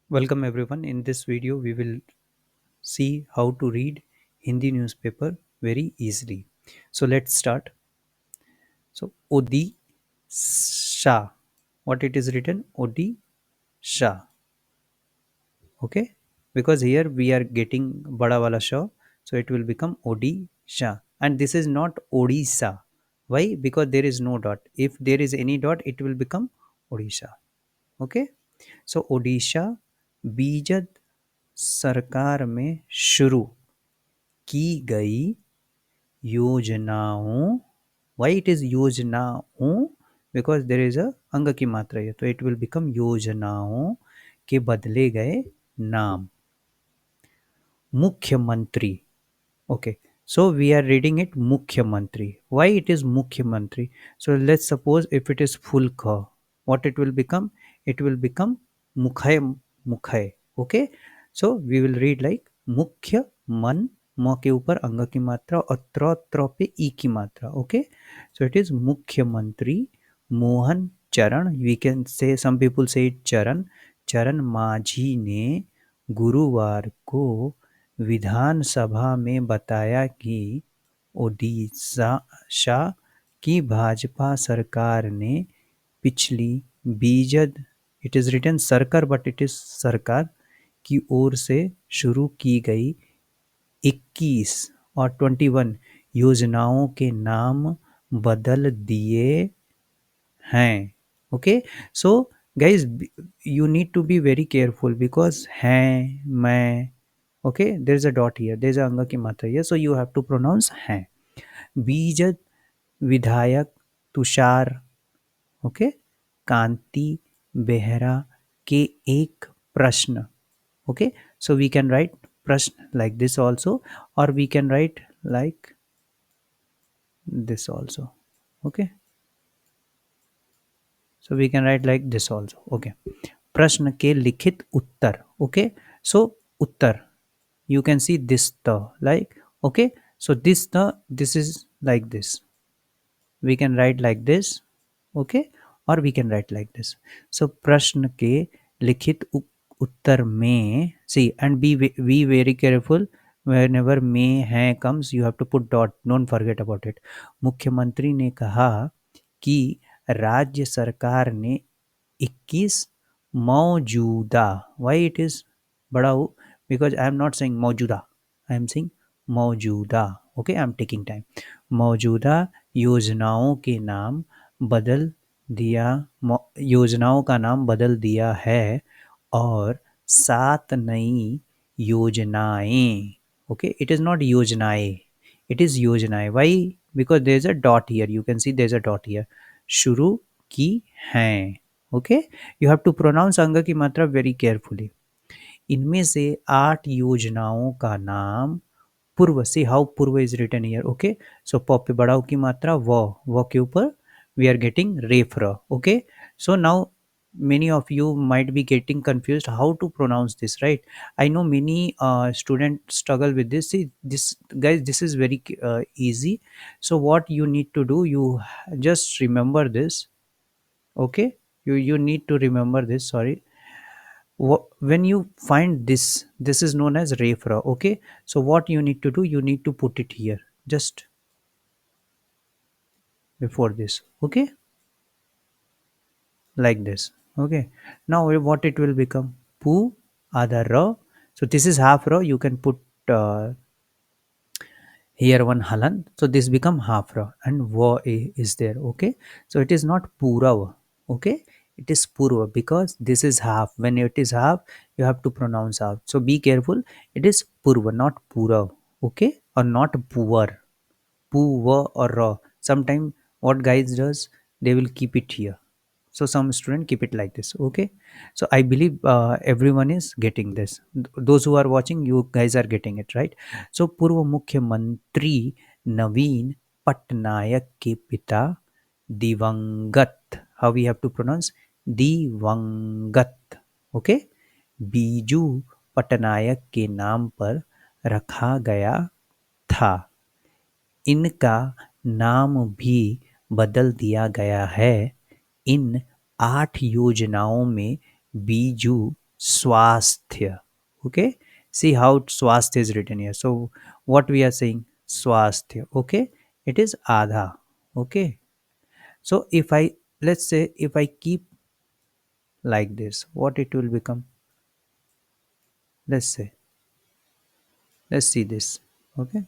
Welcome everyone. In this video, we will see how to read Hindi newspaper very easily. So let's start. So Odisha. What it is written? Odisha. Okay. Because here we are getting bada wala sha, so it will become Odisha. And this is not Odisha. Why? Because there is no dot. If there is any dot, it will become Odisha. Okay. So Odisha BJD सरकार में शुरू की गई योजनाओं. Why it is योजनाओं? Because there is a अंग की मात्रा है, तो इट विल बिकम योजनाओं के बदले गए नाम. मुख्यमंत्री. Okay, so we are reading it Mukhyamantri. Why it is Mukhyamantri? So let's suppose if it is full Kha, what it will become? It will become Mukhay Mukhay. Okay, so we will read like मुख्य मन, म के ऊपर अंग की मात्रा और त्र पे ई की मात्रा. ओके, सो इट इज मुख्यमंत्री मोहन चरण. We can say some people से इट चरण. चरण माझी ने गुरुवार को विधानसभा में बताया कि ओडिशा की भाजपा सरकार ने पिछली बीजद, इट इज़ रिटन सरकार बट इट इज़ सरकार की ओर से शुरू की गई 21 और 21 योजनाओं के नाम बदल दिए हैं. Okay, so guys, you need to be very careful because हैं, मैं. Okay, there is a dot here, there is a anga की मात्रा here, so you have to pronounce हैं. बीजद विधायक तुषार, okay, कांति बेहरा के एक प्रश्न. Okay, so we can write प्रश्न like this also, or we can write like this also. Okay, so we can write like this also. Okay, प्रश्न के लिखित उत्तर. Okay, so Uttar, you can see this the like. Okay, so this is like this, we can write like this. Okay, or we can write like this. So प्रश्न के लिखित उत्तर में, see, and be very careful whenever may है comes, you have to put dot, don't forget about it. मुख्यमंत्री ने कहा कि राज्य सरकार ने 21 मौजूदा, वाई इट इज बड़ा हो, because I am not saying मौजूदा, आई एम सेइंग मौजूदा. Okay, I am taking time. मौजूदा योजनाओं के नाम बदल दिया, योजनाओं का नाम बदल दिया है और 7 नई योजनाएं. ओके, इट इज नॉट योजनाएं, it is योजनाएं. why? because there is a dot here, you can see there is a dot here. शुरू की हैं. Okay, you have to pronounce अंग की मात्रा वेरी केयरफुली. इनमें से 8 योजनाओं का नाम पूर्व, से हाउ पूर्व is written here. Okay, so प पे बड़ा की मात्रा व के ऊपर we are getting refer. Okay, so now many of you might be getting confused how to pronounce this, right? I know many students struggle with this. See, this guys, this is very easy. So what you need to do, you just remember this. Okay, you need to remember this, sorry. When you find this is known as refra. Okay, so what you need to do, you need to put it here just before this. Okay, like this. Okay, now what it will become? Pu other ra. So this is half ra, you can put here one halan, so this become half ra, and va is there. Okay, so it is not purava. Okay, it is purva because this is half. When it is half, you have to pronounce half, so be careful. It is purva, not purav. Okay, or not puvar, puva or ra. Sometime what guys does, they will keep it here, so some student keep it like this. Okay, so I believe everyone is getting this. Those who are watching, you guys are getting it, right? So पूर्व मुख्यमंत्री नवीन पटनायक के पिता दिवंगत, how we have to pronounce दिवंगत. okay, Biju Patnaik के नाम पर रखा गया था. इनका नाम भी बदल दिया गया है. इन 8 योजनाओं में Biju swasthya. Okay, see how swasthya is written here. So what we are saying, swasthya. Okay, it is adha. Okay, so if I, let's say if I keep like this, what it will become? Let's say, let's see this. Okay,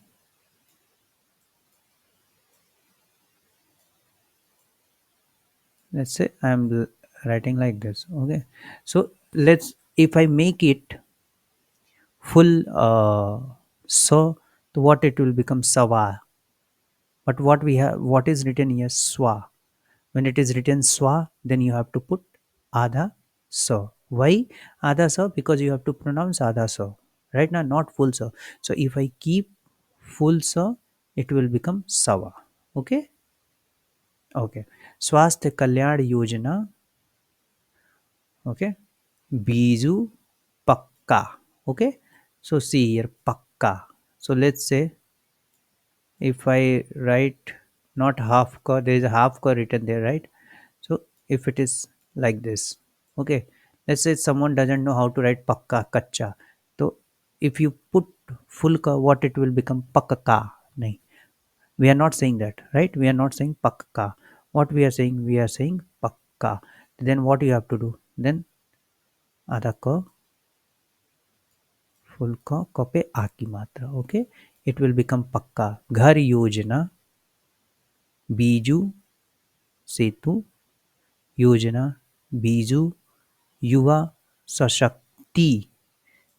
let's say writing like this. Okay, so let's, if I make it full so, to what it will become, sawa. But what we have, what is written here, swa. When it is written swa, then you have to put adha sa. Why adha sa? Because you have to pronounce adha sa, right now, not full sa. So if I keep full sa, it will become sawa. Okay. Okay, स्वास्थ्य Kalyan Yojana. Okay, Biju पक्का. Okay, so see here, pakka. So let's say if I write not half ka, there is a half ka written there, right? So if it is like this, okay, let's say someone doesn't know how to write pakka, kacha. So if you put full ka, what it will become, pakka. Nahi, we are not saying that, right? We are not saying pakka. What we are saying, we are saying pakka. Then what you have to do? Then आधा क, full क पे आ की मात्रा. Okay, it will become पक्का. घर योजना, बीजू सेतु योजना, बीजू युवा सशक्ति.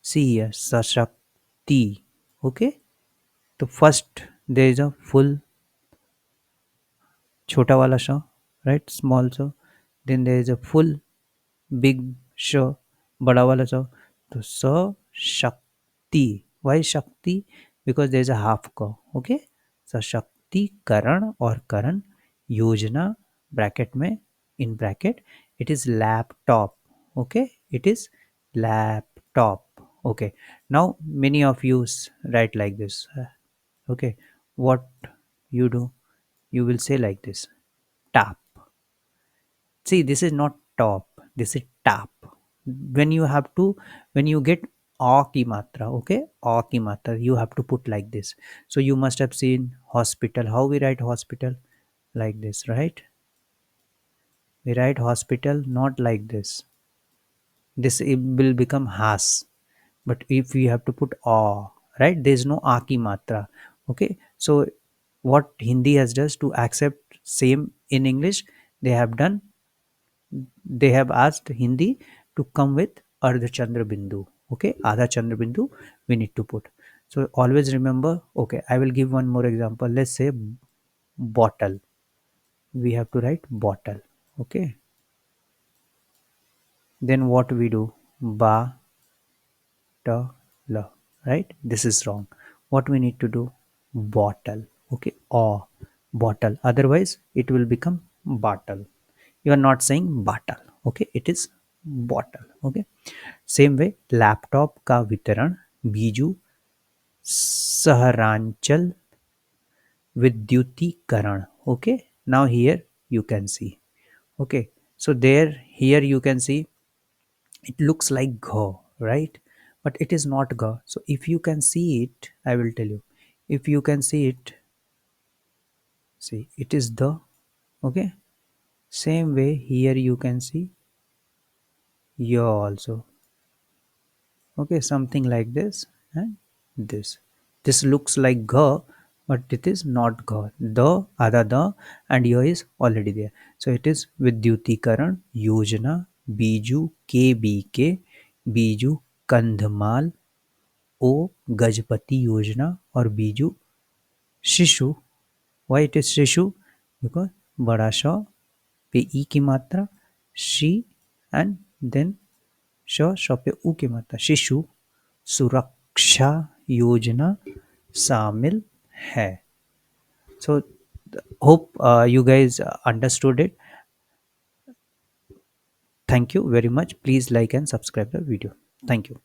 सी सशक्ति. ओके, तो first there is a full छोटा वाला श, राइट, स्मॉल श. Then there is a full big श, बड़ा वाला श. तो सशक्ति. वाई शक्ति? Because there is a half क. ओके, सशक्तिकरण और करण योजना, ब्रैकेट में, in bracket, it is laptop. Okay, it is laptop. Okay, now many of you write like this. Okay, what you do, you will say like this, tap. See, this is not top, this is tap. When you have to, when you get a ki matra, okay, a ki matra, you have to put like this. So you must have seen hospital. How we write hospital? Like this, right? We write hospital not like this. This it will become has. But if we have to put a, right, there is no a ki matra. Okay, so what Hindi has does to accept same in English, they have done, they have asked Hindi to come with Ardha Chandra Bindu. Okay, Adha Chandra Bindu we need to put. So always remember, okay, I will give one more example. Let's say bottle. We have to write bottle. Okay, then what we do? Ba, ta, la. Right? This is wrong. What we need to do? Bottle. Okay, or bottle. Otherwise, it will become bottle. You are not saying bottle. Okay, it is bottle. Okay, same way, laptop का वितरण, बीजू सहरांचल विद्युतीकरण. Okay, now here you can see. Okay, so there, here you can see, it looks like gha, right? But it is not gha. So if you can see it, I will tell you, if you can see it, see, it is the. Okay, same way here you can see ya also. Okay, something like this and this looks like ga, but it is not ga. The other the and ya is already there. So it is vidyutikaran yojana, biju kbk, biju Kandhamal, ओ गजपति योजना, और बीजू शिशु. Why it is शिशु? Because बड़ा श पे ई की मात्रा, she, and then श पे ऊ की मात्रा, शिशु सुरक्षा योजना शामिल है. So hope you guys understood it. Thank you very much. Please like and subscribe the video. Thank you.